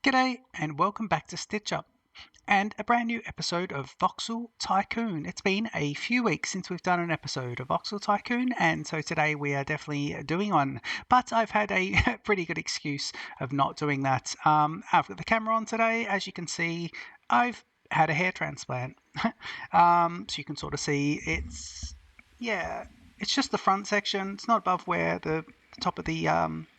G'day and welcome back to Stitch Up and a brand new episode of Voxel Tycoon. It's been a few weeks since we've done an episode of Voxel Tycoon, and so today we are definitely doing one. But I've had a pretty good excuse of not doing that. I've got the camera on today. As you can see, I've had a hair transplant. So you can sort of see it's just the front section. It's not above where the top of the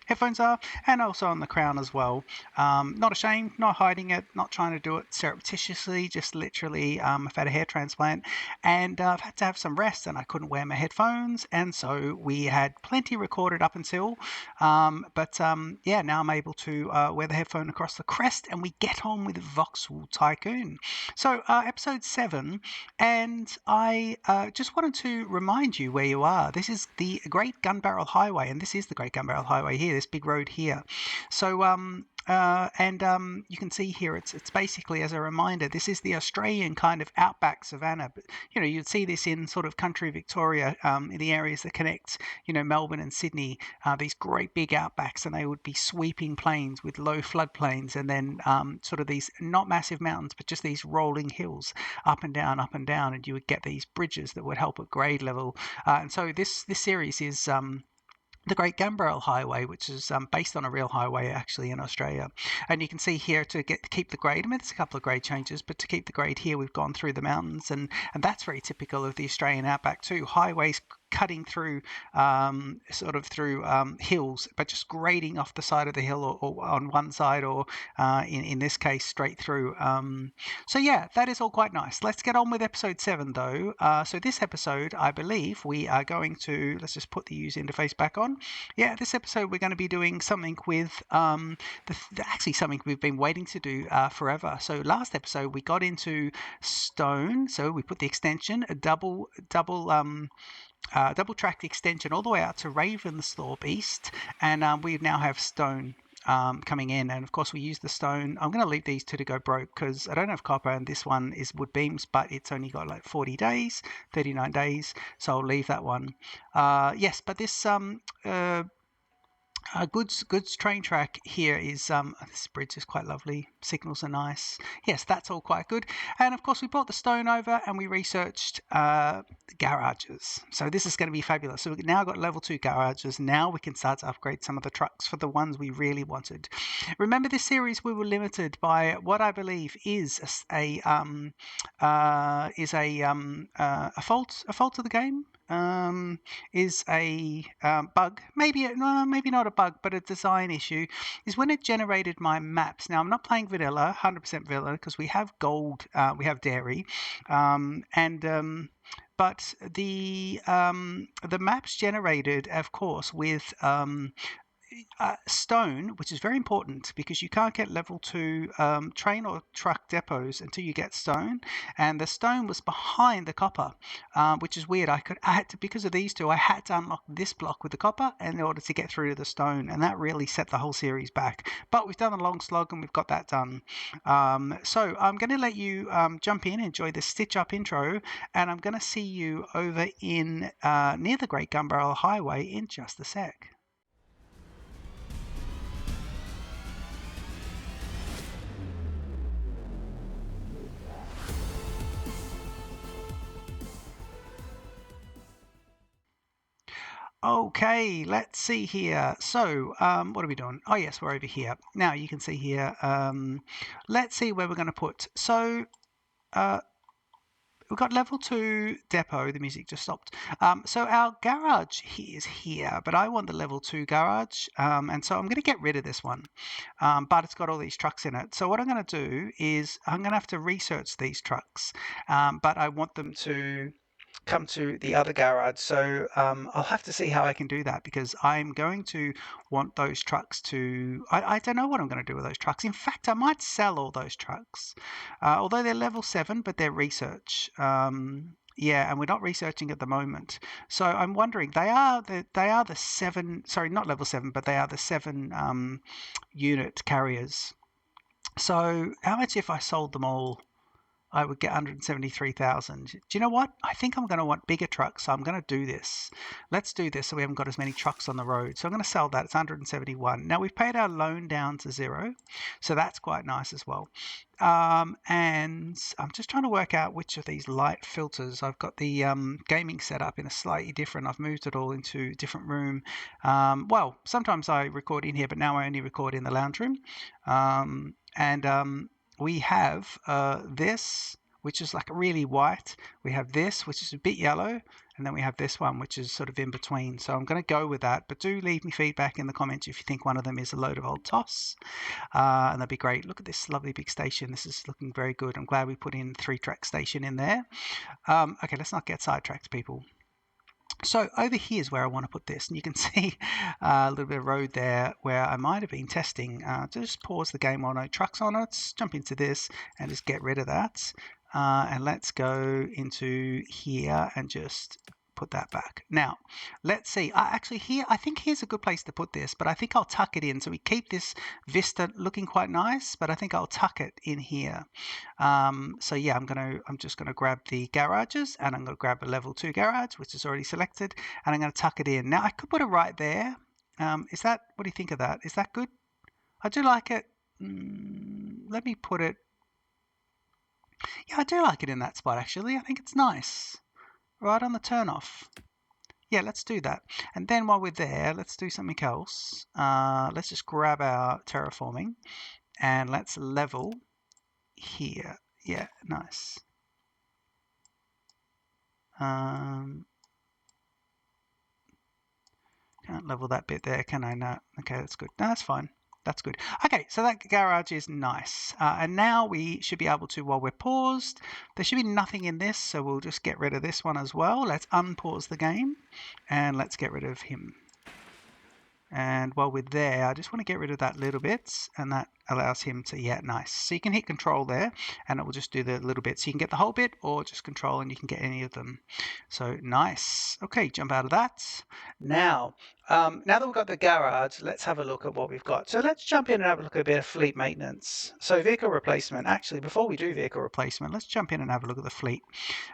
headphones are, and also on the crown as well. Not ashamed, not hiding it, not trying to do it surreptitiously, just literally I've had a hair transplant and I've had to have some rest and I couldn't wear my headphones, and so we had plenty recorded up until yeah, now I'm able to wear the headphone across the crest and we get on with Voxel Tycoon. So episode 7, and I just wanted to remind you where you are. This is the Great Gunbarrel Highway, and this is the Great Gunbarrel Highway here, this big road here. So you can see here it's basically, as a reminder, this is the Australian kind of outback savannah. But you'd see this in sort of country Victoria, in the areas that connect Melbourne and Sydney, these great big outbacks, and they would be sweeping plains with low floodplains, and then sort of these not massive mountains but just these rolling hills up and down, and you would get these bridges that would help at grade level. And so this series is the Great Gunbarrel Highway, which is based on a real highway actually in Australia. And you can see here to keep the grade, I mean, there's a couple of grade changes, but to keep the grade here, we've gone through the mountains, and that's very typical of the Australian outback too. Highways cutting through hills, but just grading off the side of the hill, or on one side, or in this case straight through. So yeah, that is all quite nice. Let's get on with episode 7 though. So this episode, I believe we are going to, let's just put the user interface back on. Yeah, this episode we're going to be doing something with actually something we've been waiting to do forever. So last episode we got into stone, so we put the extension, a double track extension all the way out to Ravensthorpe East, and we now have stone coming in, and of course we use the stone. I'm going to leave these two to go broke because I don't have copper, and this one is wood beams, but it's only got like 40 days, 39 days, so I'll leave that one. Yes, but this goods train track here is this bridge is quite lovely. Signals are nice. Yes, that's all quite good. And of course we brought the stone over and we researched garages. So this is going to be fabulous. So we've now got level 2 garages. Now we can start to upgrade some of the trucks for the ones we really wanted. Remember, this series we were limited by what I believe is a fault of the game. Is a bug, maybe not a bug, but a design issue, is when it generated my maps. Now I'm not playing vanilla, 100% vanilla, because we have gold, we have dairy, but the maps generated, of course, with stone, which is very important because you can't get level 2 train or truck depots until you get stone, and the stone was behind the copper, which is weird. I had to, because of these two, I had to unlock this block with the copper in order to get through to the stone, and that really set the whole series back. But we've done a long slog and we've got that done. So I'm going to let you jump in, enjoy the Stitch Up intro, and I'm going to see you over in near the Great Gunbarrel Highway in just a sec. Okay, let's see here. So what are we doing? Oh yes, we're over here. Now you can see here, let's see where we're going to put. So we've got level 2 depot. The music just stopped. So our garage is here, but I want the level 2 garage, and so I'm going to get rid of this one, but it's got all these trucks in it. So what I'm going to do is I'm going to have to research these trucks, but I want them to come to the other garage. So I'll have to see how I can do that, because I'm going to want those trucks to, I don't know what I'm going to do with those trucks. In fact, I might sell all those trucks, although they're level 7, but they're research. Yeah, and we're not researching at the moment. So I'm wondering, they are the 7, sorry, not level 7, but they are the 7 unit carriers. So how much if I sold them all? I would get 173,000. Do you know what? I think I'm going to want bigger trucks, so I'm going to do this. Let's do this so we haven't got as many trucks on the road. So I'm going to sell that. It's 171. Now we've paid our loan down to 0, so that's quite nice as well. And I'm just trying to work out which of these light filters. I've got the gaming set up in a slightly different. I've moved it all into a different room. Well, sometimes I record in here, but now I only record in the lounge room. We have this, which is like really white. We have this, which is a bit yellow. And then we have this one, which is sort of in between. So I'm going to go with that. But do leave me feedback in the comments if you think one of them is a load of old toss. And that'd be great. Look at this lovely big station. This is looking very good. I'm glad we put in 3-track station in there. Okay, let's not get sidetracked, people. So over here is where I want to put this, and you can see a little bit of road there where I might have been testing. Just pause the game while no trucks on it, jump into this and just get rid of that. And let's go into here and just put that back. Now, let's see. Actually, here, I think here's a good place to put this, but I think I'll tuck it in. So we keep this vista looking quite nice, but I think I'll tuck it in here. So yeah, I'm just gonna grab the garages, and I'm gonna grab a level 2 garage, which is already selected, and I'm gonna tuck it in. Now I could put it right there. Is that, what do you think of that? Is that good? I do like it. Let me put it. Yeah, I do like it in that spot actually. I think it's nice. Right on the turnoff. Yeah, let's do that. And then while we're there, let's do something else. Let's just grab our terraforming and let's level here. Yeah, nice. Can't level that bit there, can I? No. Okay, that's good. No, that's fine. That's good. Okay, so that garage is nice. And now we should be able to, while we're paused, there should be nothing in this, so we'll just get rid of this one as well. Let's unpause the game, and let's get rid of him. And while we're there, I just want to get rid of that little bit, and that allows him to, yeah, nice. So you can hit control there, and it will just do the little bit. So you can get the whole bit, or just control, and you can get any of them. So nice. Okay, jump out of that. Now that we've got the garage, let's have a look at what we've got. So let's jump in and have a look at a bit of fleet maintenance. So vehicle replacement. Actually, before we do vehicle replacement, let's jump in and have a look at the fleet.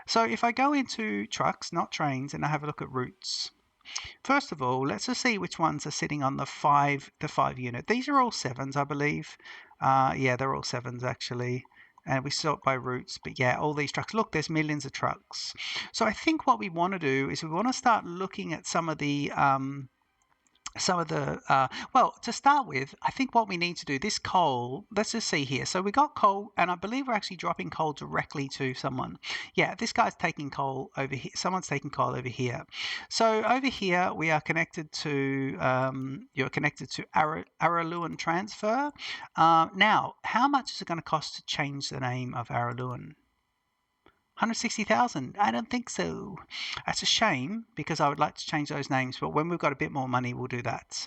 So if I go into trucks, not trains, and I have a look at routes. First of all, let's just see which ones are sitting on the 5 unit. These are all 7s, I believe. Yeah, they're all 7s actually. And we sort by routes, but yeah, all these trucks. Look, there's millions of trucks. So I think what we want to do is we want to start looking at some of the well, to start with, I think what we need to do, this coal, let's just see here. So we got coal, and I believe we're actually dropping coal directly to someone. Yeah, this guy's taking coal over here. Someone's taking coal over here. So over here, we are connected to, you're connected to Araluen Transfer. Now, how much is it going to cost to change the name of Araluen? 160,000? I don't think so. That's a shame because I would like to change those names, but when we've got a bit more money, we'll do that.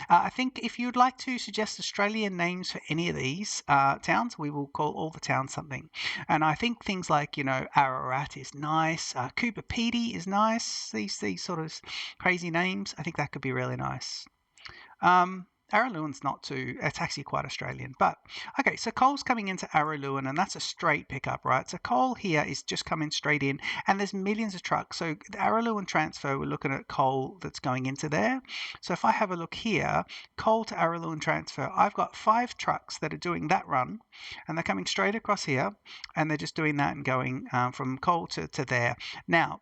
I think if you'd like to suggest Australian names for any of these towns, we will call all the towns something. And I think things like, you know, Ararat is nice, Cooper Pedy is nice, these sort of crazy names. I think that could be really nice. Araluen's not too, it's actually quite Australian, but okay, so coal's coming into Araluen, and that's a straight pickup, right? So coal here is just coming straight in, and there's millions of trucks. So the Araluen transfer, we're looking at coal that's going into there. So if I have a look here, coal to Araluen transfer, I've got 5 trucks that are doing that run, and they're coming straight across here, and they're just doing that and going from coal to there. Now,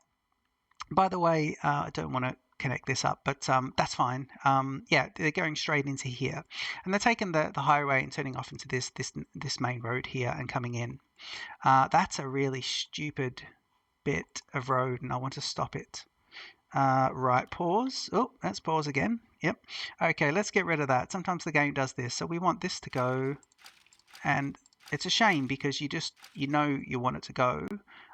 by the way, I don't want to connect this up, but that's fine. Yeah, they're going straight into here, and they're taking the highway and turning off into this main road here and coming in. That's a really stupid bit of road, and I want to stop it. Right, pause. Oh, let's pause again. Yep. Okay, let's get rid of that. Sometimes the game does this, so we want this to go, and it's a shame because you know you want it to go.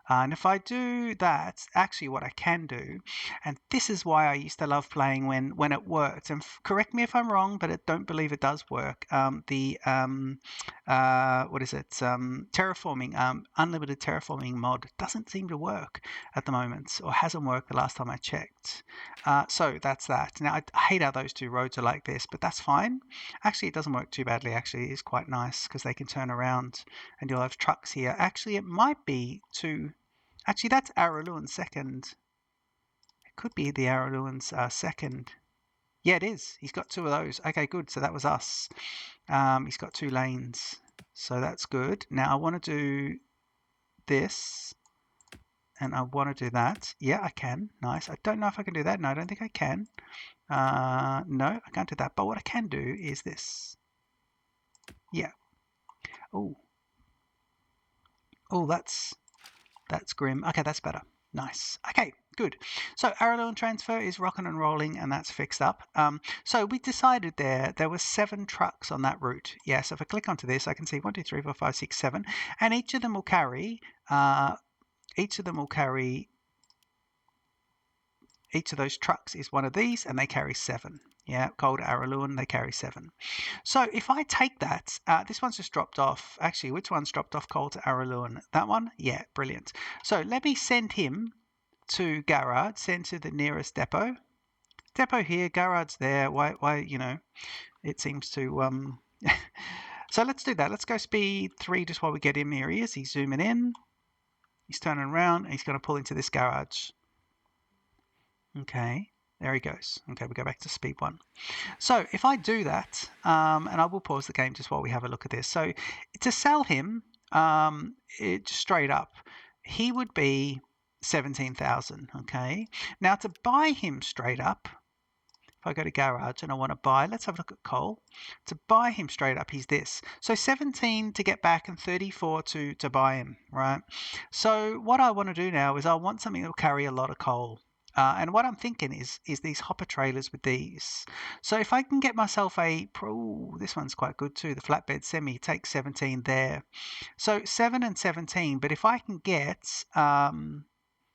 And if I do that, actually what I can do, and this is why I used to love playing when it worked, and correct me if I'm wrong, but I don't believe it does work, the what is it? Terraforming, unlimited terraforming mod doesn't seem to work at the moment, or hasn't worked the last time I checked. So that's that. Now I hate how those two roads are like this, but that's fine. Actually, it doesn't work too badly. Actually, it's quite nice because they can turn around, and you'll have trucks here. Actually, it might be two. Actually, that's Araluen second. It could be the Araluen's second. Yeah, it is. He's got two of those. Okay, good. So that was us. He's got 2 lanes. So that's good. Now I want to do this. And I want to do that. Yeah, I can. Nice. I don't know if I can do that. No, I don't think I can. No, I can't do that. But what I can do is this. Yeah. Oh. Oh, that's grim. Okay, that's better. Nice. Okay, good. So Araluen transfer is rocking and rolling, and that's fixed up. So we decided there were 7 trucks on that route. Yeah, so if I click onto this, I can see 1, 2, 3, 4, 5, 6, 7, and each of them will carry. Each of those trucks is one of these, and they carry 7. Yeah, Gold Araluen, they carry 7. So if I take that, this one's just dropped off. Actually, which one's dropped off Gold Araluen? That one? Yeah, brilliant. So let me send him to Garrard, send to the nearest depot. Depot here, Garrard's there. Why, it seems to... So let's do that. Let's go speed 3 just while we get him. Here he is. He's zooming in. He's turning around, and he's going to pull into this garage. Okay, there he goes. Okay, we go back to speed 1. So if I do that, and I will pause the game just while we have a look at this. So to sell him, straight up, he would be 17,000. Okay. Now to buy him straight up, if I go to garage and I want to buy, let's have a look at coal. To buy him straight up, he's this. So 17 to get back and 34 to buy him, right? So what I want to do now is I want something that will carry a lot of coal. And what I'm thinking is these hopper trailers with these. So if I can get myself this one's quite good too, the flatbed semi, takes 17 there. So 7 and 17, but if I can get,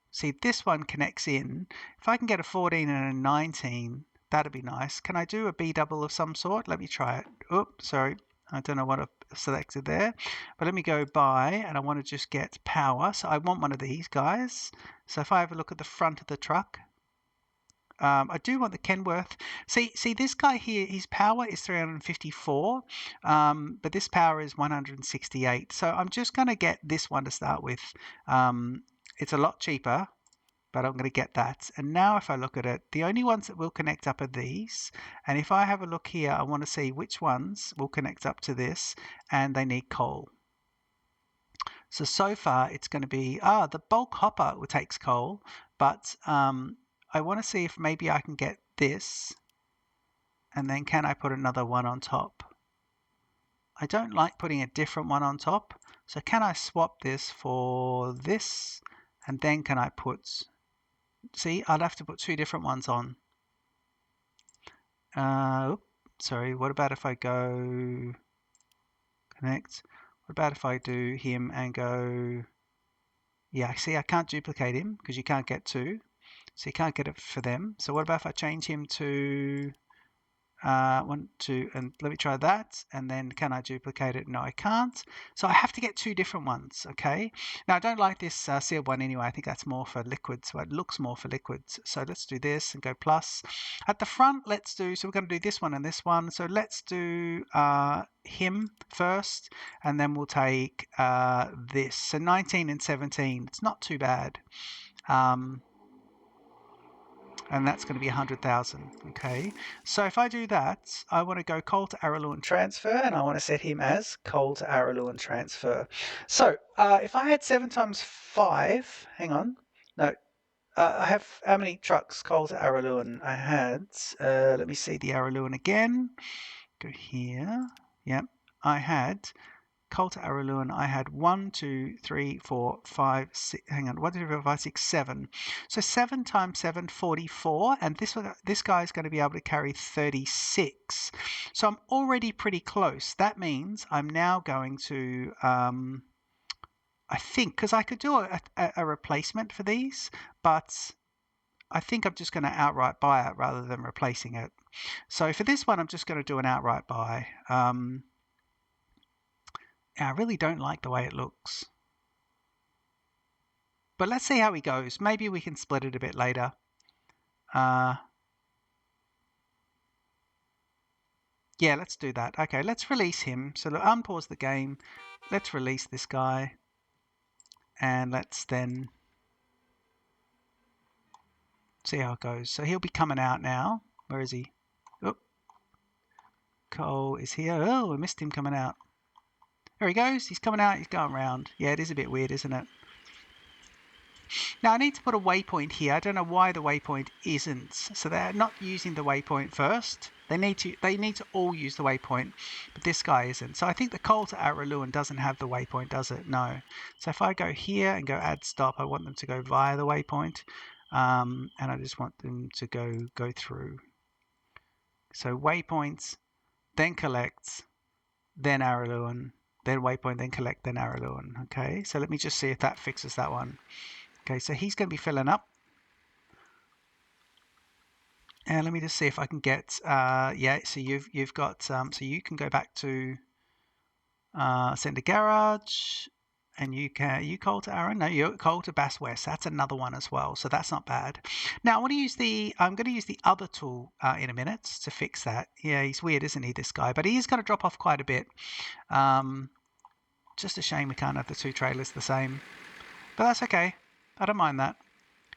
see this one connects in, if I can get a 14 and a 19, that'd be nice. Can I do a B double of some sort? Let me try it. Oops, sorry. I don't know what I've selected there, but let me go buy, and I want to just get power. So I want one of these guys. So if I have a look at the front of the truck, I do want the Kenworth. See this guy here, his power is 354, but this power is 168. So I'm just going to get this one to start with. It's a lot cheaper, but I'm going to get that. And now if I look at it, the only ones that will connect up are these. And if I have a look here, I want to see which ones will connect up to this, and they need coal. So far it's going to be, the bulk hopper takes coal, but I want to see if maybe I can get this, and then can I put another one on top? I don't like putting a different one on top, so can I swap this for this, and then can I put... See, I'd have to put 2 different ones on. Sorry, what about if I go connect? What about if I do him and go... Yeah, see, I can't duplicate him because you can't get 2. So you can't get it for them. So what about if I change him to 1, 2, and let me try that, and then can I duplicate it? No, I can't. So I have to get 2 different ones. Okay, now I don't like this sealed one anyway. I think that's more for liquids, so it looks more for liquids. So let's do this and go plus at the front. Let's do, so we're going to do this one and this one. So let's do him first, and then we'll take this. So 19 and 17, it's not too bad. And that's going to be 100,000. Okay, so if I do that, I want to go coal to Araluen transfer, and I want to set him as coal to Araluen transfer. So if I had 7 times 5, hang on, no, I have how many trucks coal to Araluen? I had, let me see the Araluen again. Go here. Yep, I had coal to Araluen, I had 1, 2, 3, 4, 5, 6, hang on, 1, 2, 3, 4, 5, 6, 7. So 7 times 7, 44, and this guy is going to be able to carry 36. So I'm already pretty close. That means I'm now going to, I think, because I could do a replacement for these, but I think I'm just going to outright buy it rather than replacing it. So for this one, I'm just going to do an outright buy. I really don't like the way it looks. But let's see how he goes. Maybe we can split it a bit later. Yeah, let's do that. Okay, let's release him. So unpause the game. Let's release this guy. And let's then see how it goes. So he'll be coming out now. Where is he? Oh, Cole is here. Oh, I missed him coming out. There he goes. He's coming out. He's going round. Yeah, it is a bit weird, isn't it? Now I need to put a waypoint here. I don't know why the waypoint isn't. So they're not using the waypoint first. They need to all use the waypoint, but this guy isn't. So I think the Coal to Araluen doesn't have the waypoint, does it? No. So if I go here and go add stop, I want them to go via the waypoint, and I just want them to go through. So waypoints, then collects, then Araluen, then waypoint, then collect, then Araluen. Okay. So let me just see if that fixes that one. Okay, so he's going to be filling up. And let me just see if I can get, yeah, so you've got, so you can go back to Centre Garage, and you call to Aaron. No, you call to Bass West. That's another one as well, so that's not bad. Now I'm going to use the other tool in a minute to fix that. Yeah, he's weird, isn't he, this guy? But he is going to drop off quite a bit. Just a shame we can't have the two trailers the same, but that's okay. I don't mind that.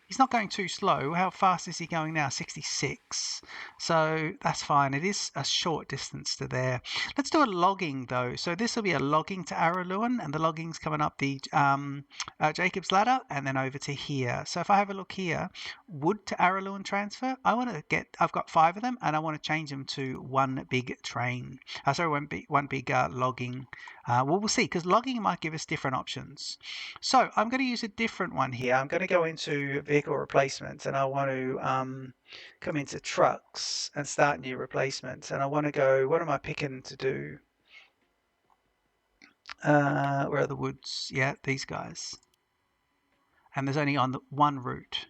He's not going too slow. How fast is he going now? 66. So that's fine. It is a short distance to there. Let's do a logging though. So this will be a logging to Araluen, and the logging's coming up the Jacob's Ladder and then over to here. So if I have a look here, wood to Araluen transfer, I've got 5 of them, and I want to change them to one big train. Sorry, one big logging. Well, we'll see, because logging might give us different options. So I'm going to use a different one here. I'm going to go into vehicle replacement, and I want to come into trucks and start new replacements. And I want to go, what am I picking to do? Where are the woods? Yeah, these guys. And there's only on the one route.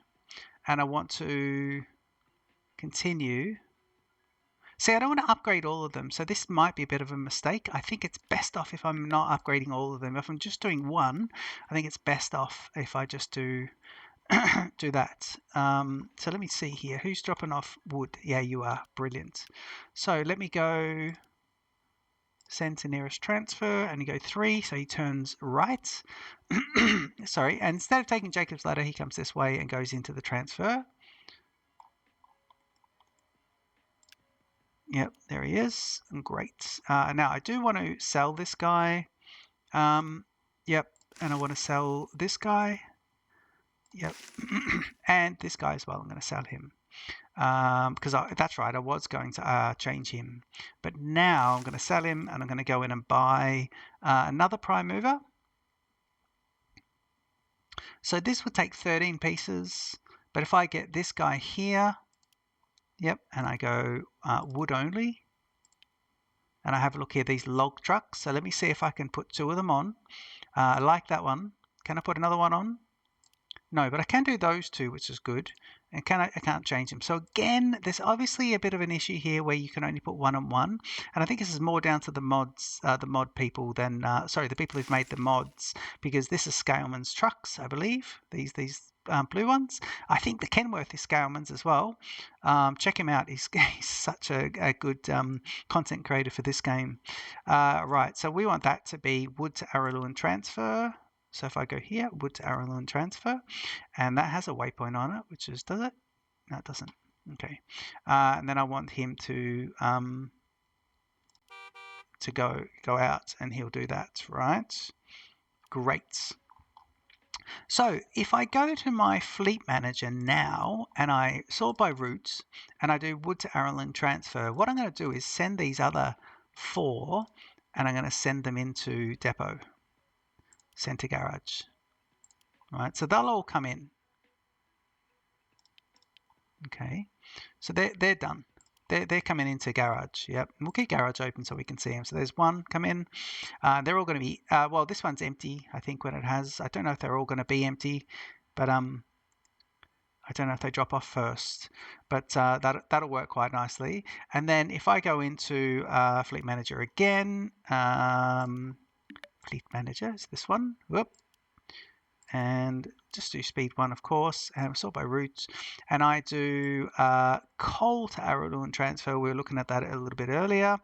And I want to continue. See, I don't want to upgrade all of them, so this might be a bit of a mistake. I think it's best off if I'm not upgrading all of them. If I'm just doing one, I think it's best off if I just do do that. So let me see here. Who's dropping off wood? Yeah, you are. Brilliant. So let me go send to nearest transfer, and you go 3, so he turns right. Sorry, and instead of taking Jacob's Ladder, he comes this way and goes into the transfer. Yep, there he is. Great. Now I do want to sell this guy. Yep, and I want to sell this guy. Yep, and this guy as well. I'm going to sell him because that's right. I was going to change him, but now I'm going to sell him, and I'm going to go in and buy another prime mover. So this would take 13 pieces, but if I get this guy here, yep, and I go wood only, and I have a look here, these log trucks. So let me see if I can put 2 of them on. I like that one. Can I put another one on? No, but I can do those 2, which is good. And I can't change them. So again, there's obviously a bit of an issue here where you can only put 1 on 1. And I think this is more down to the mods, the mod people than, sorry, the people who've made the mods, because this is Scaleman's trucks, I believe. These blue ones. I think the Kenworth is Scaleman's as well. Check him out. He's such a good content creator for this game. Right, so we want that to be wood to Araluen transfer. So if I go here, wood to Araluen transfer, and that has a waypoint on it, which is, does it? No, it doesn't. Okay. And then I want him to go out, and he'll do that, right? Great. So if I go to my fleet manager now, and I sort by routes, and I do wood to Araluen transfer, what I'm going to do is send these other 4, and I'm going to send them into depot. Centre Garage. Right, so they'll all come in. Okay, so they're done. They're coming into garage. Yep, and we'll keep garage open so we can see them. So there's 1 come in. They're all going to be well, this one's empty, I think, when it has. I don't know if they're all going to be empty, but I don't know if they drop off first, but that'll work quite nicely. And then if I go into Fleet Manager again, fleet manager is this one. Whoop. And just do speed 1, of course, and sort by route. And I do coal to Arrowloon transfer. We were looking at that a little bit earlier.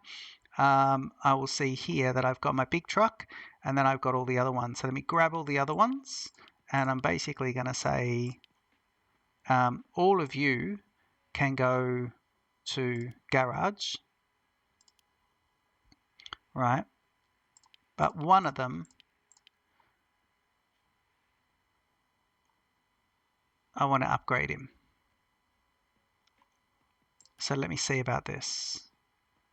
I will see here that I've got my big truck, and then I've got all the other ones. So let me grab all the other ones, and I'm basically going to say all of you can go to garage, right? But one of them, I want to upgrade him. So let me see about this.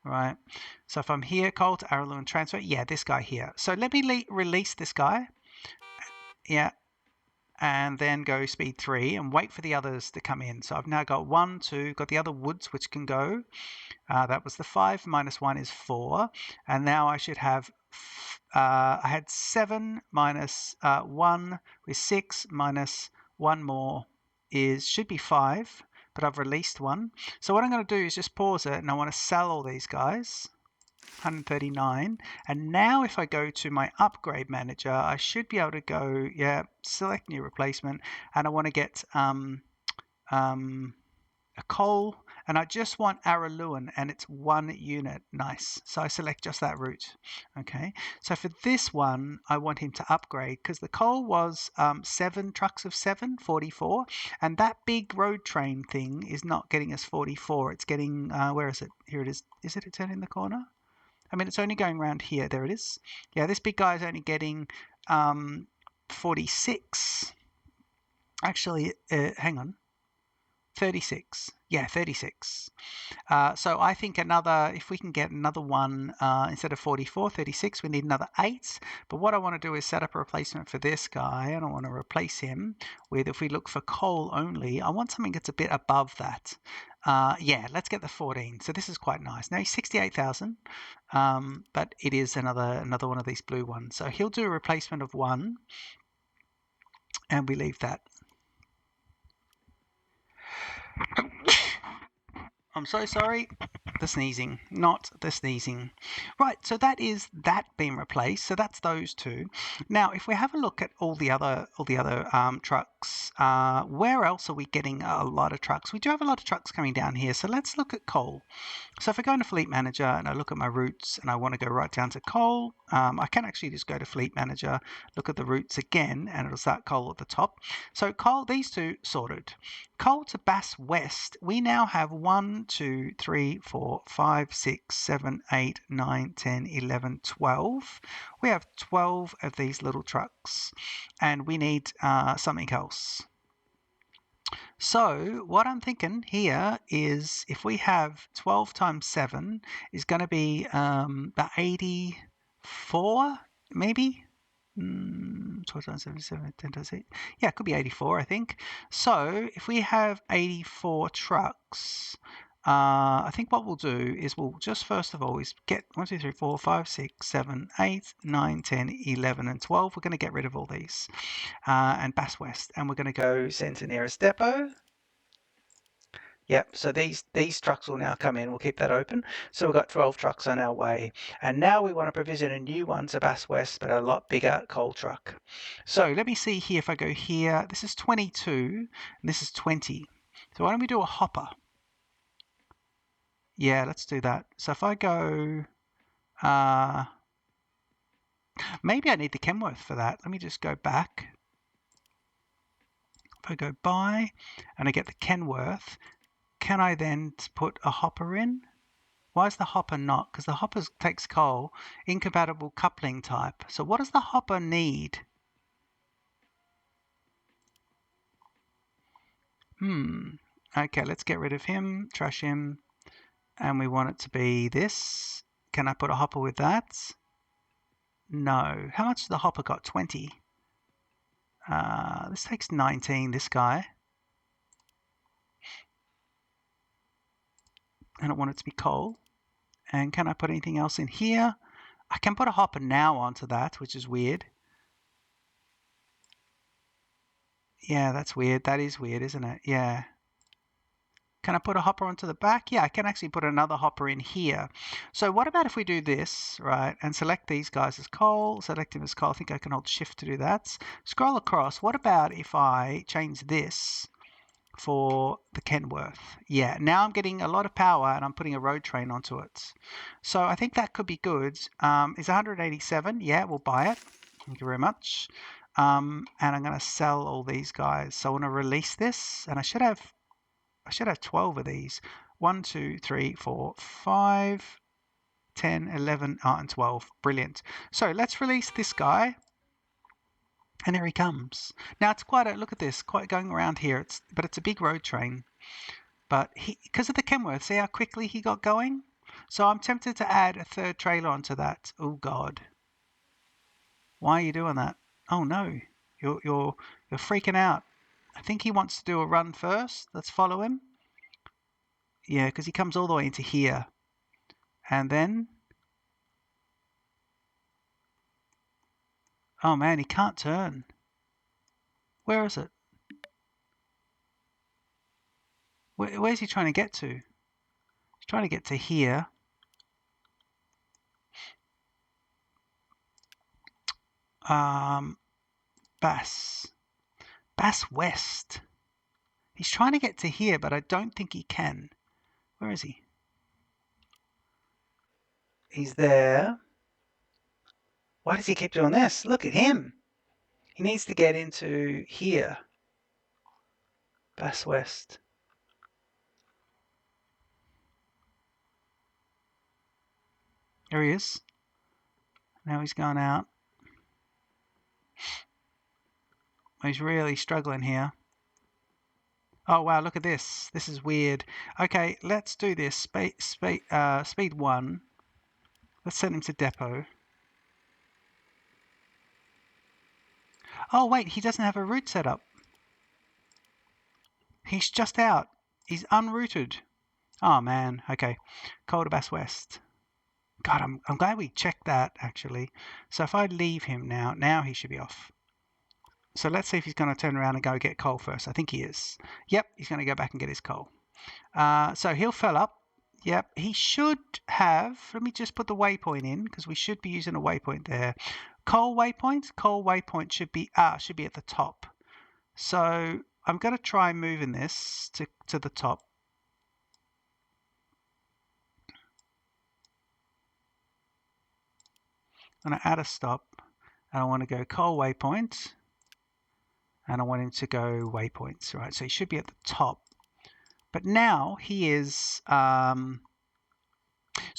Right, so if I'm here, coal to Arrowloon transfer, yeah, this guy here. So let me release this guy, yeah, and then go speed 3 and wait for the others to come in. So I've now got 1, 2, got the other woods which can go. That was the 5 minus 1 is 4, and now I should have. I had 7 minus 1 is 6 minus 1 more should be 5. But I've released one. So what I'm going to do is just pause it, and I want to sell all these guys. 139. And now if I go to my upgrade manager, I should be able to go, yeah, select new replacement, and I want to get a coal, and I just want Arrowloon, and it's 1 unit. Nice. So I select just that route. Okay. So for this one, I want him to upgrade because the coal was 7 trucks of 7, 44, and that big road train thing is not getting us 44. It's getting where is it? Here it is. Is it turning the corner? I mean, it's only going around here. There it is. Yeah, this big guy is only getting 46. Actually, hang on. 36. Yeah, 36. So I think if we can get another one instead of 44, 36, we need another 8. But what I want to do is set up a replacement for this guy. I don't want to replace him with, if we look for coal only, I want something that's a bit above that. Yeah, let's get the 14. So this is quite nice. Now he's 68,000, but it is another one of these blue ones. So he'll do a replacement of 1, and we leave that. I'm so sorry. The sneezing, not the sneezing. Right, so that is that being replaced. So that's those two. Now, if we have a look at all the other trucks, where else are we getting a lot of trucks? We do have a lot of trucks coming down here. So let's look at coal. So if I go into Fleet Manager and I look at my routes and I want to go right down to coal, I can actually just go to Fleet Manager, look at the routes again, and it'll start coal at the top. So coal, these two sorted. Coal to Bass West, we now have 1, 2, 3, 4, 5, 6, 7, 8, 9, 10, 11, 12. We have 12 of these little trucks, and we need something else. So what I'm thinking here is if we have 12 times 7 is going to be about 84, maybe? 12 times 77, 10 times 8. Yeah, it could be 84, I think. So if we have 84 trucks, I think what we'll do is we'll just first of all is get 1, 2, 3, 4, 5, 6, 7, 8, 9, 10, 11, and 12. We're going to get rid of all these. And Bass West. And we're going to go send to nearest depot. Yep, so these trucks will now come in. We'll keep that open. So we've got 12 trucks on our way. And now we want to provision a new one to Bass West, but a lot bigger coal truck. So let me see here if I go here. This is 22, and this is 20. So why don't we do a hopper? Yeah, let's do that. So if I go... maybe I need the Kenworth for that. Let me just go back. If I go by, and I get the Kenworth... Can I then put a hopper in? Why is the hopper not? Because the hopper takes coal, incompatible coupling type. So what does the hopper need? Okay, let's get rid of him, trash him, and we want it to be this. Can I put a hopper with that? No. How much does the hopper got? 20. This takes 19, this guy. I don't want it to be coal. And can I put anything else in here? I can put a hopper now onto that, which is weird. Yeah, that's weird. That is weird, isn't it? Yeah. Can I put a hopper onto the back? Yeah, I can actually put another hopper in here. So what about if we do this, right, and select these guys as coal, select him as coal. I think I can hold shift to do that. Scroll across. What about if I change this for the Kenworth? Yeah, now I'm getting a lot of power and I'm putting a road train onto it. So I think that could be good. Is 187? Yeah, we'll buy it. Thank you very much. And I'm going to sell all these guys. So I want to release this, and I should have 12 of these. 1, 2, 3, 4, 5, 10, 11, and 12. Brilliant. So let's release this guy. And there he comes. Now it's quite a look at this, quite going around here. But it's a big road train. But because of the Kenworth, see how quickly he got going? So I'm tempted to add a third trailer onto that. Oh God. Why are you doing that? Oh no. You're freaking out. I think he wants to do a run first. Let's follow him. Yeah, because he comes all the way into here. And then... oh man, he can't turn. Where is it? Where's he trying to get to? He's trying to get to here. Bass West. He's trying to get to here, but I don't think he can. Where is he? He's there. Why does he keep doing this? Look at him. He needs to get into here. Bass West. There he is. Now he's gone out. He's really struggling here. Oh wow, look at this. This is weird. Okay, let's do this. Speed 1. Let's send him to depot. Oh wait, he doesn't have a route set up. He's just out. He's unrouted. Oh man, okay. Coal to Bass West. God, I'm glad we checked that actually. So if I leave him now he should be off. So let's see if he's going to turn around and go get coal first. I think he is. Yep, he's going to go back and get his coal. So he'll fill up. Yep, he should have. Let me just put the waypoint in because we should be using a waypoint there. Coal waypoint should be at the top. So I'm going to try moving this to the top. I'm going to add a stop, and I want to go coal waypoint, and I want him to go waypoints, right? So he should be at the top. But now he is, so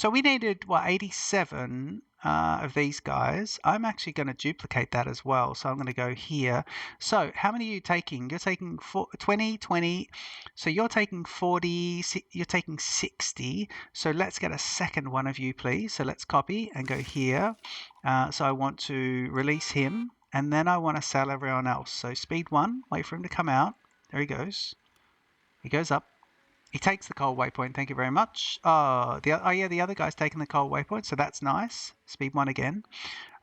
we needed, 87 of these guys. I'm actually going to duplicate that as well. So I'm going to go here. So how many are you taking? You're taking 20. So you're taking 40, you're taking 60. So let's get a second one of you, please. So let's copy and go here. So I want to release him. And then I want to sell everyone else. So speed 1, wait for him to come out. There he goes. He goes up. He takes the coal waypoint. Thank you very much. The other guy's taking the coal waypoint, so that's nice. Speed 1 again.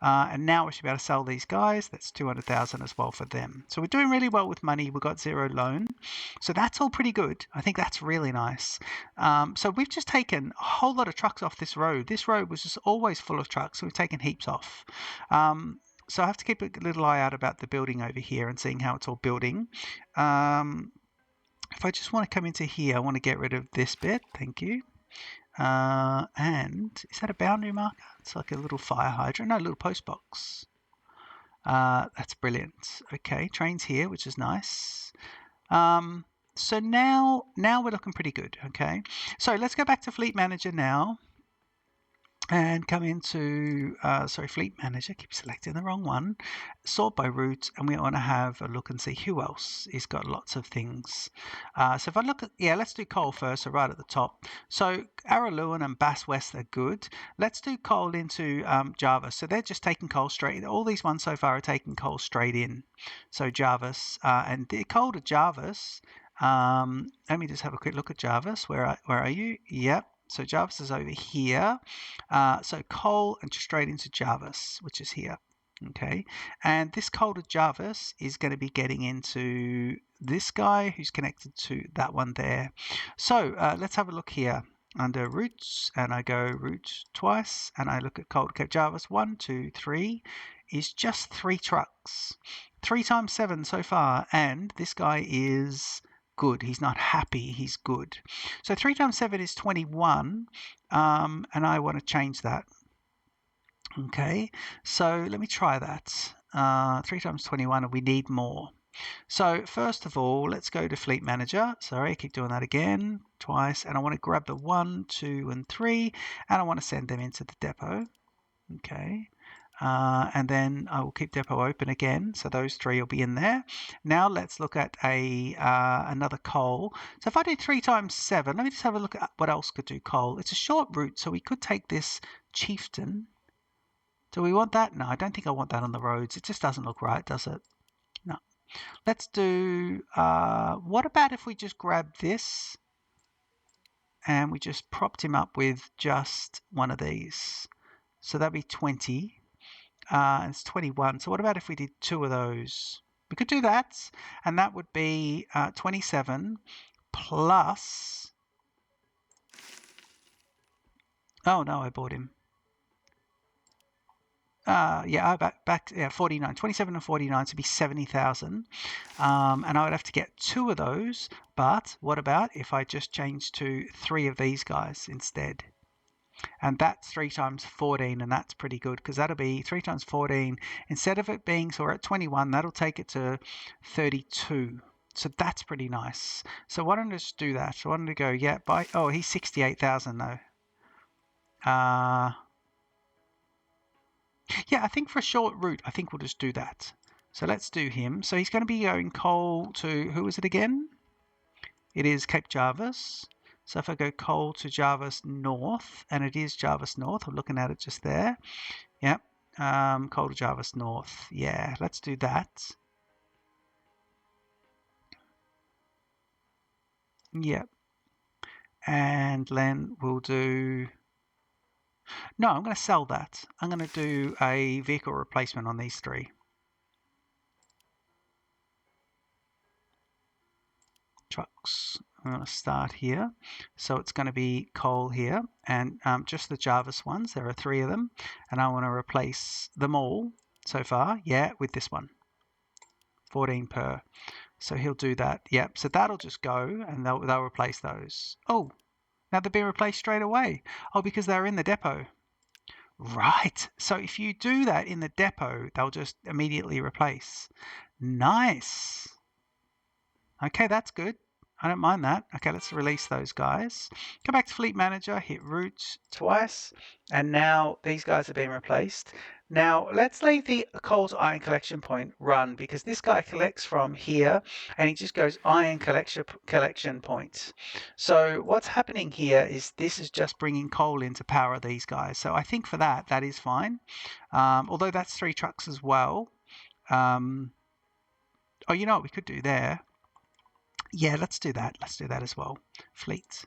And now we should be able to sell these guys. That's 200,000 as well for them. So we're doing really well with money. We've got 0 loan. So that's all pretty good. I think that's really nice. So we've just taken a whole lot of trucks off this road. This road was just always full of trucks. So we've taken heaps off. So I have to keep a little eye out about the building over here and seeing how it's all building. If I just want to come into here, I want to get rid of this bit. Thank you. And is that a boundary marker? It's like a little fire hydrant. No, a little post box. That's brilliant. Okay, trains here, which is nice. So now we're looking pretty good. Okay, so let's go back to Fleet Manager now. And come into, Fleet Manager, keep selecting the wrong one, sort by route, and we want to have a look and see who else has got lots of things. So if I look at, let's do coal first, so right at the top. So Araluen and Bass West are good. Let's do coal into Jarvis. So they're just taking coal straight in. All these ones so far are taking coal straight in. So Jarvis, and the coal to Jarvis, let me just have a quick look at Jarvis. Where are you? Yep. So Jarvis is over here. So coal and straight into Jarvis, which is here. Okay, and this coal to Jarvis is going to be getting into this guy who's connected to that one there. So let's have a look here under routes, and I go route twice, and I look at coal to Cape Jarvis. 1, 2, 3 is just 3 trucks. 3 times 7 so far, and this guy is good. He's not happy, he's good. So 3 times 7 is 21, and I want to change that. Okay, so let me try that. 3 times 21, and we need more. So first of all, let's go to Fleet Manager. Sorry, I keep doing that again, twice. And I want to grab the 1, 2, and 3, and I want to send them into the depot. Okay. And then I will keep depot open again, so those 3 will be in there. Now let's look at another coal. So if I do 3 times 7, let me just have a look at what else could do coal. It's a short route, so we could take this Chieftain. Do we want that? No, I don't think I want that on the roads. It just doesn't look right, does it? No. Let's do, what about if we just grab this and we just propped him up with just one of these? So that'd be 20. It's 21. So what about if we did 2 of those? We could do that, and that would be 27 plus... Oh, no, I bought him. Yeah, back 49, 27 and 49, so it'd be 70,000. And I would have to get 2 of those. But what about if I just change to 3 of these guys instead? And that's 3 times 14, and that's pretty good because that'll be 3 times 14. Instead of it being, so we're at 21, that'll take it to 32. So that's pretty nice. So why don't I just do that? So why don't I go, yeah, buy, oh, he's 68,000 though. Yeah, I think for a short route, I think we'll just do that. So let's do him. So he's going to be going coal to, who is it again? It is Cape Jarvis. So if I go coal to Jarvis North, and it is Jarvis North, I'm looking at it just there. Yep, coal to Jarvis North. Yeah, let's do that. Yep. And then we'll do... No, I'm going to sell that. I'm going to do a vehicle replacement on these 3. Trucks. I'm going to start here. So it's going to be coal here, and just the Jarvis ones. There are 3 of them, and I want to replace them all so far. Yeah, with this one. 14 per. So he'll do that. Yep. So that'll just go, and they'll replace those. Oh, now they've been replaced straight away. Oh, because they're in the depot. Right. So if you do that in the depot, they'll just immediately replace. Nice. Okay, that's good. I don't mind that. Okay, let's release those guys. Go back to Fleet Manager, hit route twice, and now these guys are being replaced. Now, let's leave the coal to iron collection point run, because this guy collects from here, and he just goes iron collection points. So what's happening here is this is just bringing coal in to power these guys. So I think for that, that is fine. Although that's 3 trucks as well. Oh, you know what we could do there? Yeah, let's do that. Let's do that as well. Fleet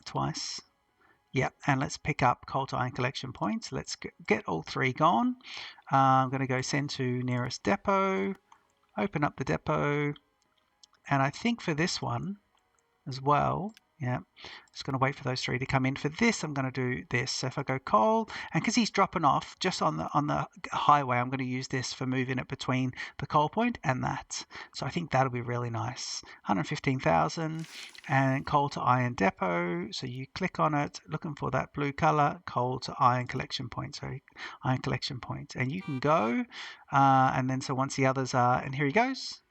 twice. Yep, and let's pick up coal to iron collection points. Let's get all 3 gone. I'm going to go send to nearest depot, open up the depot, and I think for this one as well, yeah, just going to wait for those 3 to come in. For this, I'm going to do this. So if I go coal, and because he's dropping off just on the highway, I'm going to use this for moving it between the coal point and that. So I think that'll be really nice. 115,000 and coal to iron depot. So you click on it, looking for that blue color, coal to iron collection point. So iron collection point, and you can go, and then so once the others are, and here he goes,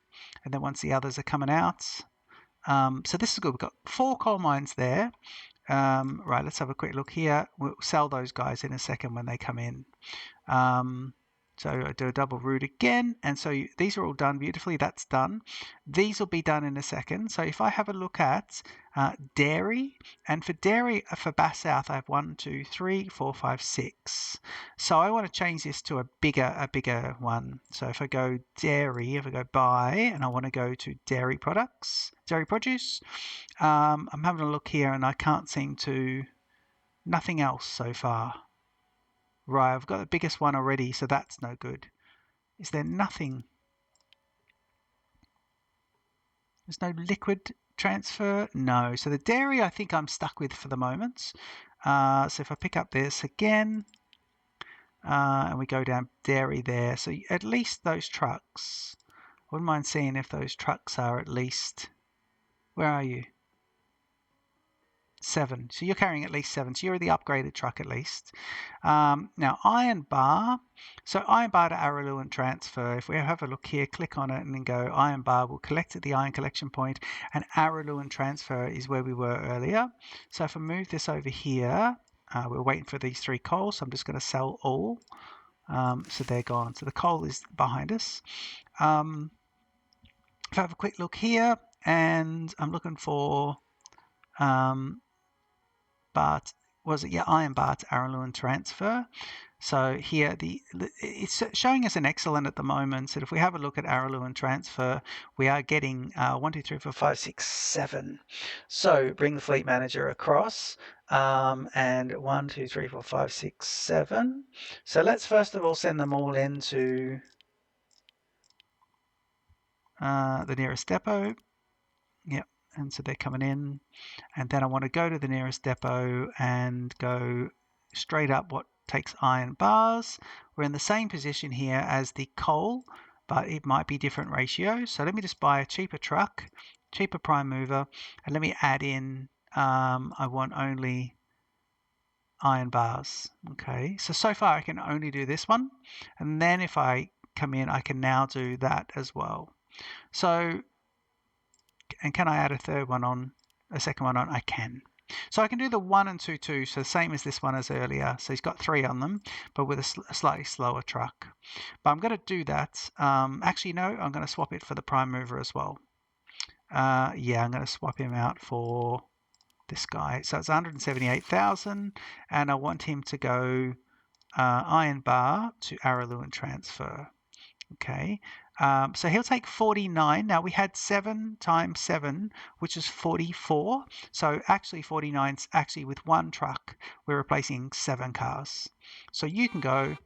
and then once the others are coming out. So this is good. We've got 4 coal mines there. Right, let's have a quick look here. We'll sell those guys in a second when they come in. So I do a double route again, and so these are all done beautifully. That's done. These will be done in a second. So if I have a look at dairy, and for dairy for Bass South, I have 1, 2, 3, 4, 5, 6. So I want to change this to a bigger one. So if I go dairy, if I go buy, and I want to go to dairy products, dairy produce, I'm having a look here, and I can't seem to, nothing else so far. Right, I've got the biggest one already, so that's no good. Is there nothing? There's no liquid transfer? No. So the dairy I think I'm stuck with for the moment. So if I pick up this again, and we go down dairy there. So at least those trucks, I wouldn't mind seeing if those trucks are at least, where are you? 7. So you're carrying at least 7. So you're the upgraded truck at least. Now iron bar. So iron bar to Araluen transfer. If we have a look here, click on it and then go iron bar, we'll collect at the iron collection point, and Araluen transfer is where we were earlier. So if I move this over here, we're waiting for these 3 coals. So I'm just going to sell all. So they're gone. So the coal is behind us. If I have a quick look here, and I'm looking for but was it iron bar to Araluen transfer. So here it's showing us an excellent at the moment. So if we have a look at Araluen transfer, we are getting 1, 2, 3, 4, 5, 6, 7. So bring the fleet manager across, and 1, 2, 3, 4, 5, 6, 7. So let's first of all send them all into the nearest depot. Yep, and so they're coming in. And then I want to go to the nearest depot and go straight up what takes iron bars. We're in the same position here as the coal, but it might be different ratios. So let me just buy a cheaper truck, cheaper prime mover, and let me add in, I want only iron bars. Okay, so far I can only do this one. And then if I come in, I can now do that as well. So, and can I add a third one on? A second one on? I can. So I can do the 1 and 2, 2, so the same as this one as earlier. So he's got 3 on them, but with a slightly slower truck. But I'm going to do that. Actually, no, I'm going to swap it for the prime mover as well. Yeah, I'm going to swap him out for this guy. So it's 178,000, and I want him to go iron bar to Araluen transfer. Okay, so he'll take 49. Now we had 7 times 7, which is 44. So actually 49 is actually with 1 truck, we're replacing 7 cars. So you can go,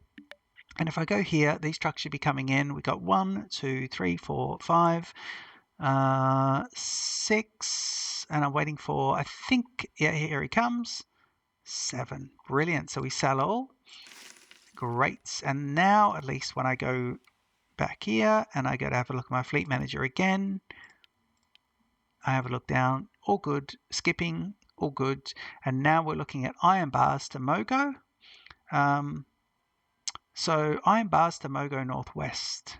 and if I go here, these trucks should be coming in. We've got 1, 2, 3, 4, 5, 6, and I'm waiting for, I think, yeah, here he comes, 7. Brilliant. So we sell all. Great. And now at least when I go back here and I go to have a look at my fleet manager again, I have a look down, all good, skipping, all good, and now we're looking at iron bars to Mogo. So iron bars to Mogo Northwest.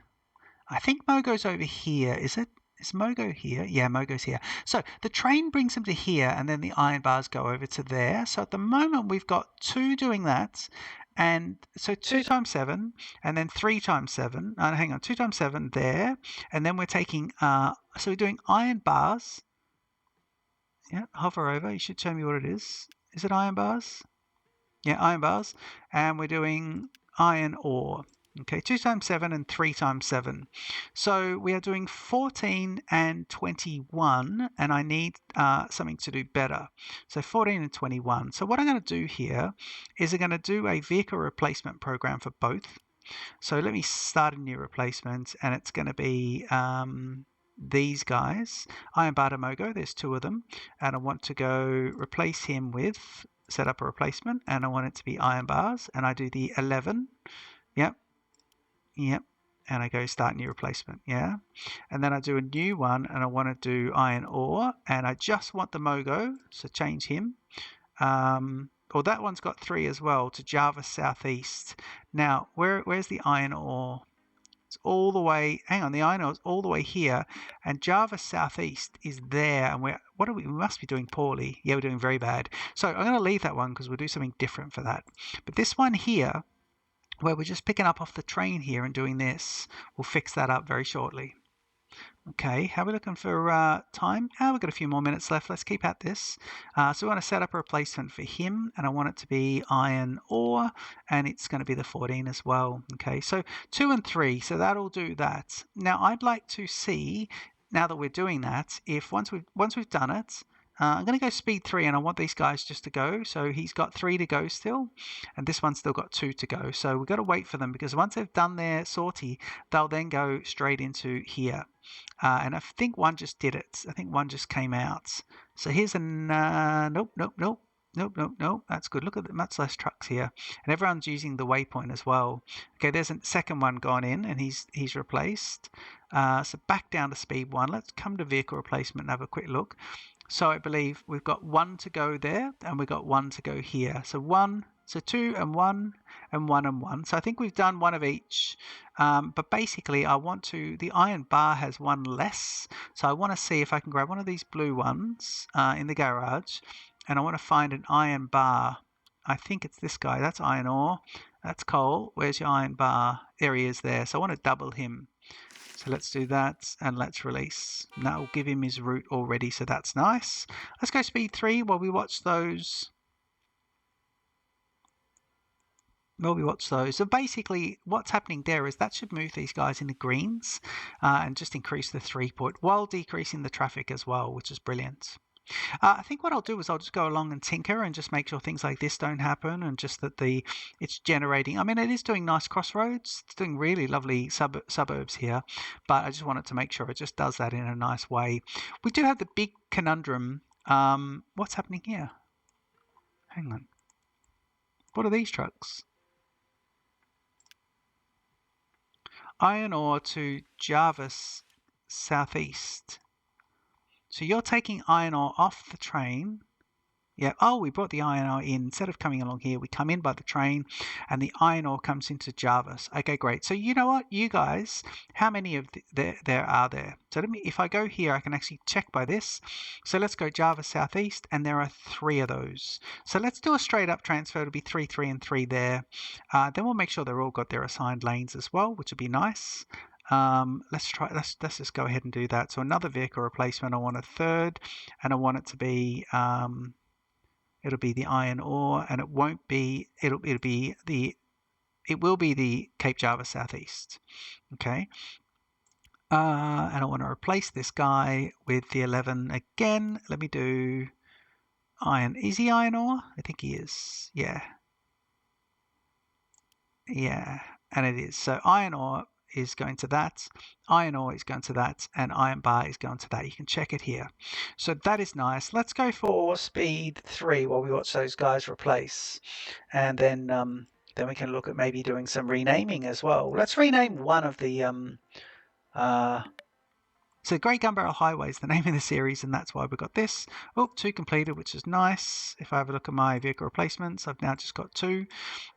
I think Mogo's over here, is it? Is Mogo here? Yeah, Mogo's here. So the train brings them to here and then the iron bars go over to there. So at the moment we've got 2 doing that. And so 2 times 7 and then 3 times 7. Hang on, 2 times 7 there. And then we're taking, so we're doing iron bars. Yeah, hover over. You should tell me what it is. Is it iron bars? Yeah, iron bars. And we're doing iron ore. Okay, 2 times 7 and 3 times 7. So we are doing 14 and 21, and I need something to do better. So 14 and 21. So what I'm going to do here is I'm going to do a vehicle replacement program for both. So let me start a new replacement, and it's going to be these guys. Iron Bar to Mogo, there's 2 of them, and I want to go replace him with, set up a replacement, and I want it to be iron bars, and I do the 11. Yep. Yep, and I go start new replacement, yeah, and then I do a new one and I want to do iron ore, and I just want the Mogo, so change him, or that one's got 3 as well, to Java Southeast. Now where's the iron ore? It's all the way, hang on, the iron ore is all the way here, and Java Southeast is there, and we must be doing poorly. Yeah, we're doing very bad. So I'm going to leave that one because we'll do something different for that. But this one here, where we're just picking up off the train here and doing this, we'll fix that up very shortly. Okay, how are we looking for time? We've got a few more minutes left. Let's keep at this. So we want to set up a replacement for him, and I want it to be iron ore, and it's going to be the 14 as well. Okay, so 2 and 3, so that'll do that. Now I'd like to see, now that we're doing that, if once we've done it, I'm going to go speed 3, and I want these guys just to go. So he's got 3 to go still, and this one's still got 2 to go. So we've got to wait for them, because once they've done their sortie, they'll then go straight into here. And I think one just did it. I think one just came out. So here's an nope. That's good. Look at the much less trucks here, and everyone's using the waypoint as well. Okay, there's a second one gone in, and he's replaced. So back down to speed 1. Let's come to vehicle replacement and have a quick look. So I believe we've got 1 to go there, and we've got 1 to go here. So 1, so 2 and 1 and 1 and 1. So I think we've done one of each. But basically I want to, the iron bar has 1 less. So I want to see if I can grab one of these blue ones in the garage, and I want to find an iron bar. I think it's this guy. That's iron ore. That's coal. Where's your iron bar? There he is there. So I want to double him. So let's do that, and let's release. And that will give him his route already, so that's nice. Let's go speed 3 while we watch those. So basically what's happening there is that should move these guys into greens and just increase the throughput while decreasing the traffic as well, which is brilliant. I think what I'll do is I'll just go along and tinker and just make sure things like this don't happen, and just that it's generating. I mean, it is doing nice crossroads. It's doing really lovely suburbs here, but I just wanted to make sure it just does that in a nice way. We do have the big conundrum. What's happening here? Hang on. What are these trucks? Iron ore to Jarvis southeast. So you're taking iron ore off the train. Yeah. Oh, we brought the iron ore in. Instead of coming along here, we come in by the train, and the iron ore comes into Jarvis. Okay, great. So you know what, you guys, how many of there are there? So if I go here, I can actually check by this. So let's go Jarvis Southeast, and there are 3 of those. So let's do a straight up transfer. It'll be 3, 3, and 3 there. Then we'll make sure they're all got their assigned lanes as well, which would be nice. Let's just go ahead and do that. So another vehicle replacement. I want a third, and I want it to be it'll be the iron ore, and it won't be, it will be the Cape Jarvis Southeast. Okay. And I want to replace this guy with the 11 again. Let me do iron. Is he iron ore? I think he is. Yeah. And it is. So iron ore is going to that, iron ore is going to that, and iron bar is going to that. You can check it here. So that is nice. Let's go for speed 3 while we watch those guys replace, and then we can look at maybe doing some renaming as well. Let's rename one of the so Great Gunbarrel Highway is the name of the series, and that's why we got this. Oh, 2 completed, which is nice. If I have a look at my vehicle replacements, I've now just got 2.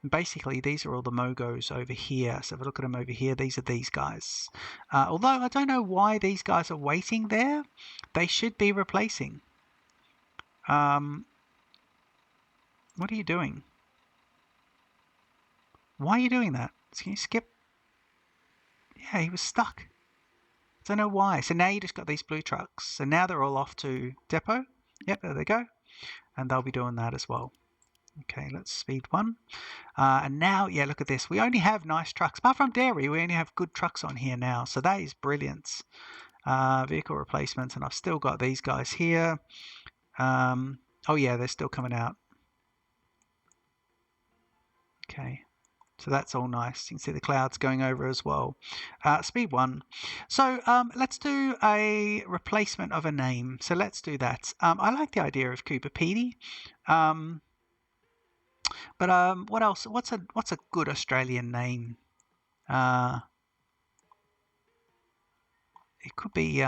And basically, these are all the Mogos over here. So if I look at them over here, these are these guys. Although I don't know why these guys are waiting there. They should be replacing. What are you doing? Why are you doing that? Can you skip? Yeah, he was stuck. Don't know why. So now you just got these blue trucks. So now they're all off to depot. Yep, there they go. And they'll be doing that as well. Okay, let's speed 1. And now, yeah, look at this. We only have nice trucks. Apart from dairy, we only have good trucks on here now. So that is brilliant. Vehicle replacements. And I've still got these guys here. Oh, yeah, they're still coming out. Okay. So that's all nice. You can see the clouds going over as well. Speed 1. So let's do a replacement of a name. So let's do that. I like the idea of Cooper Petey. But what else? What's a good Australian name? It could be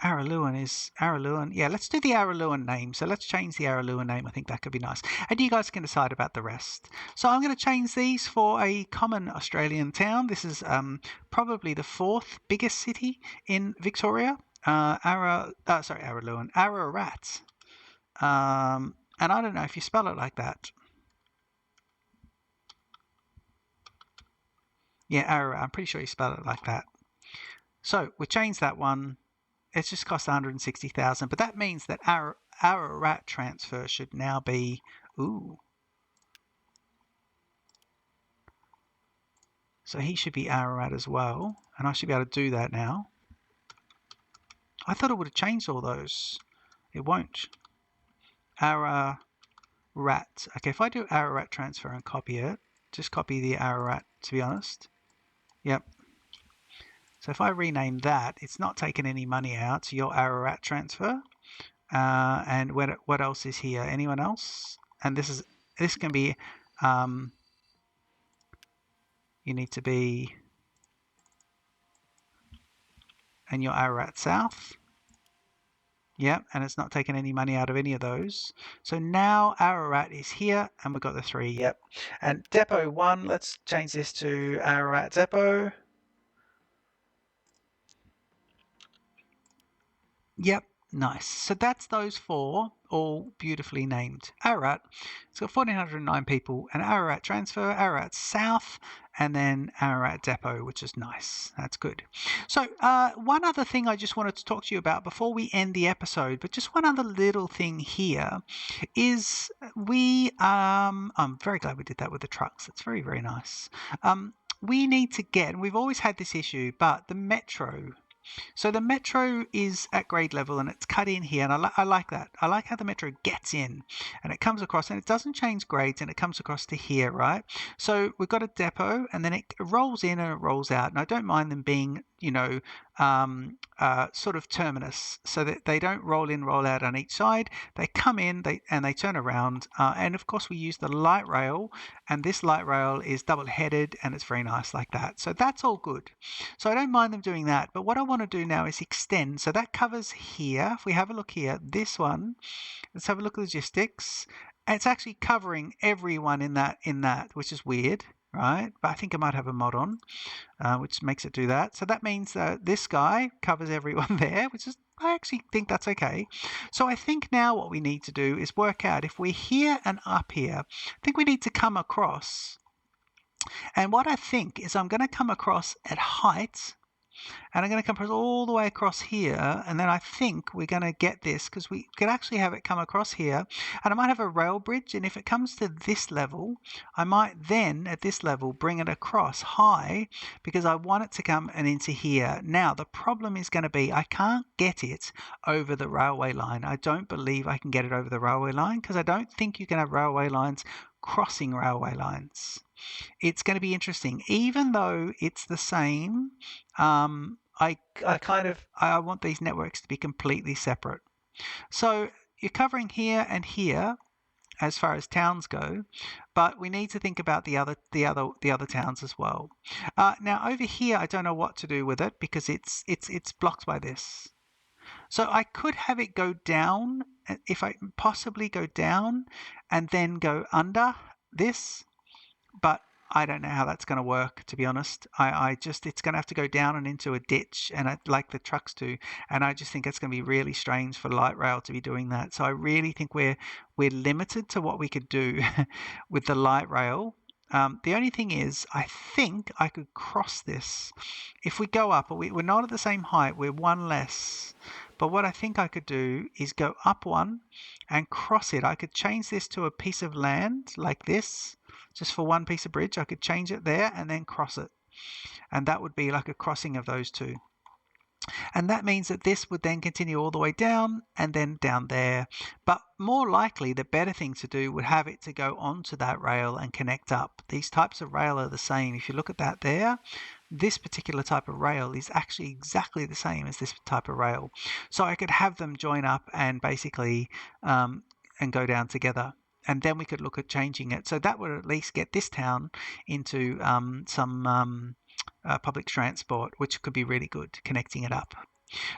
Araluen is Araluen. Yeah, let's do the Araluen name. So let's change the Araluen name. I think that could be nice. And you guys can decide about the rest. So I'm going to change these for a common Australian town. This is probably the 4th biggest city in Victoria. Araluen. Ararat. And I don't know if you spell it like that. Yeah, Ararat. I'm pretty sure you spell it like that. So we changed that one. It's just cost 160,000, but that means that our Ararat transfer should now be, ooh. So he should be Ararat as well, and I should be able to do that now. I thought it would have changed all those. It won't. Ararat. Okay, if I do Ararat transfer and copy it, just copy the Ararat, to be honest. Yep. So if I rename that, it's not taking any money out. So your Ararat transfer. And what else is here? Anyone else? And this can be, you need to be, and your Ararat South. Yep, and it's not taking any money out of any of those. So now Ararat is here, and we've got the 3. Yep. And Depot 1, let's change this to Ararat Depot. Yep, nice. So that's those 4, all beautifully named. Ararat, it's got 1,409 people, and Ararat Transfer, Ararat South, and then Ararat Depot, which is nice. That's good. So one other thing I just wanted to talk to you about before we end the episode, but just one other little thing here is I'm very glad we did that with the trucks. It's very, very nice. We need to get, and we've always had this issue, but the metro. So the metro is at grade level and it's cut in here, and I like that. I like how the metro gets in and it comes across, and it doesn't change grades, and it comes across to here, right? So we've got a depot, and then it rolls in and it rolls out, and I don't mind them being, sort of terminus, so that they don't roll in, roll out on each side. They come in, they turn around, and of course we use the light rail, and this light rail is double-headed, and it's very nice like that. So that's all good. So I don't mind them doing that, but what I want to do now is extend. So that covers here. If we have a look here, this one, let's have a look at logistics. It's actually covering everyone in that, which is weird, right? But I think I might have a mod on, which makes it do that. So that means that this guy covers everyone there, which is, I actually think that's okay. So I think now what we need to do is work out if we're here and up here, I think we need to come across. And what I think is I'm going to come across at height, and I'm going to come all the way across here, and then I think we're going to get this, because we could actually have it come across here, and I might have a rail bridge, and if it comes to this level, I might then at this level bring it across high, because I want it to come and into here. Now the problem is going to be I can't get it over the railway line. I don't believe I can get it over the railway line, because I don't think you can have railway lines crossing railway lines. It's going to be interesting, even though it's the same. I want these networks to be completely separate. So you're covering here and here as far as towns go, but we need to think about the other towns as well. Now over here, I don't know what to do with it, because it's blocked by this. So I could have it go down, if I possibly go down and then go under this, but I don't know how that's going to work, to be honest. It's going to have to go down and into a ditch, and like the trucks do, and I just think it's going to be really strange for light rail to be doing that. So I really think we're limited to what we could do with the light rail. The only thing is, I think I could cross this. If we go up, we're not at the same height, we're one less. But what I think I could do is go up one and cross it. I could change this to a piece of land like this, just for one piece of bridge. I could change it there and then cross it. And that would be like a crossing of those two. And that means that this would then continue all the way down and then down there. But more likely, the better thing to do would have it to go onto that rail and connect up. These types of rail are the same. If you look at that there, this particular type of rail is actually exactly the same as this type of rail. So I could have them join up and basically and go down together. And then we could look at changing it. So that would at least get this town into some public transport, which could be really good, connecting it up.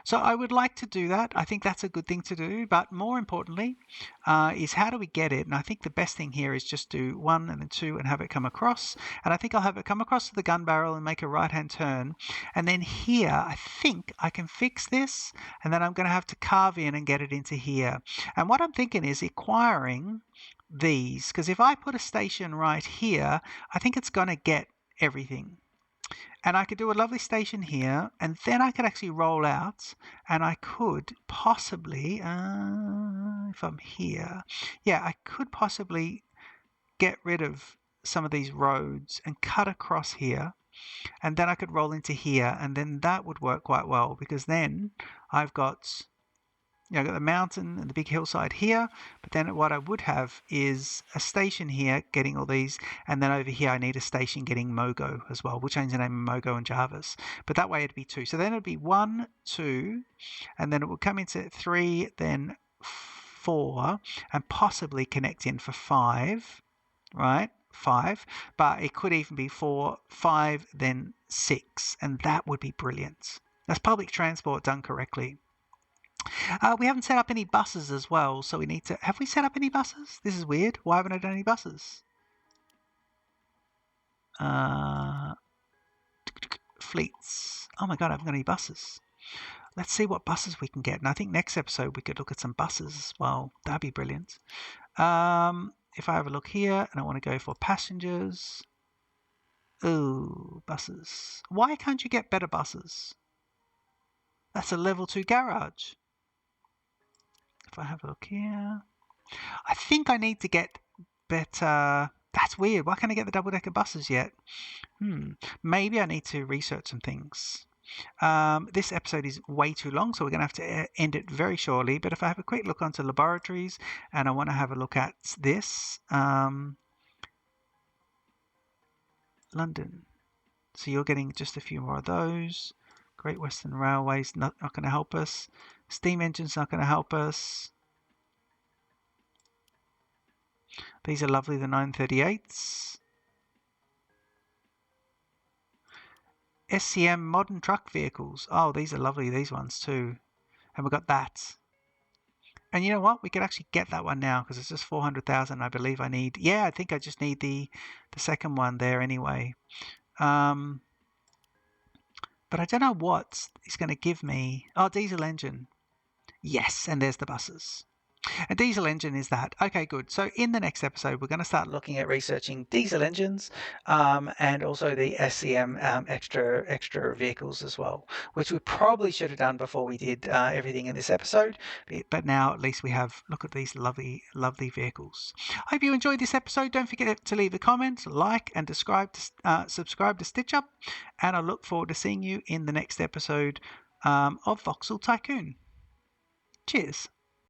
So I would like to do that. I think that's a good thing to do. But more importantly is how do we get it? And I think the best thing here is just do 1 and then 2 and have it come across. And I think I'll have it come across to the Gunbarrel and make a right-hand turn. And then here, I think I can fix this. And then I'm going to have to carve in and get it into here. And what I'm thinking is acquiring these. Because if I put a station right here, I think it's going to get everything. And I could do a lovely station here, and then I could actually roll out, and I could possibly, if I'm here, yeah, I could possibly get rid of some of these roads and cut across here, and then I could roll into here, and then that would work quite well, because then I've got, I've got the mountain and the big hillside here, but then what I would have is a station here getting all these, and then over here I need a station getting Mogo as well. We'll change the name of Mogo and Jarvis, but that way it'd be 2. So then it'd be 1, 2, and then it would come into 3, then 4, and possibly connect in for 5, right? 5, but it could even be 4, 5, then 6, and that would be brilliant. That's public transport done correctly. We haven't set up any buses as well, so we need to... Have we set up any buses? This is weird. Why haven't I done any buses? Fleets. Oh my god, I haven't got any buses. Let's see what buses we can get. And I think next episode we could look at some buses as well. That'd be brilliant. If I have a look here and I want to go for passengers. Ooh, buses. Why can't you get better buses? That's a level 2 garage. If I have a look here, I think I need to get better. That's weird. Why can't I get the double-decker buses yet? Maybe I need to research some things. This episode is way too long, so we're going to have to end it very shortly. But if I have a quick look onto laboratories and I want to have a look at this, London. So you're getting just a few more of those. Great Western Railways not going to help us. Steam engines not going to help us. These are lovely, the 938s. SCM modern truck vehicles. Oh, these are lovely, these ones too. And we've got that. And you know what? We could actually get that one now because it's just 400,000. I believe I need. Yeah, I think I just need the second one there anyway. But I don't know what it's going to give me. Oh, diesel engine. Yes, and there's the buses. A diesel engine is that. Okay, good. So in the next episode, we're going to start looking at researching diesel engines and also the SCM extra vehicles as well, which we probably should have done before we did everything in this episode. But now at least we have look at these lovely, lovely vehicles. I hope you enjoyed this episode. Don't forget to leave a comment, like, and subscribe to Stitch Up. And I look forward to seeing you in the next episode of Voxel Tycoon. Cheers.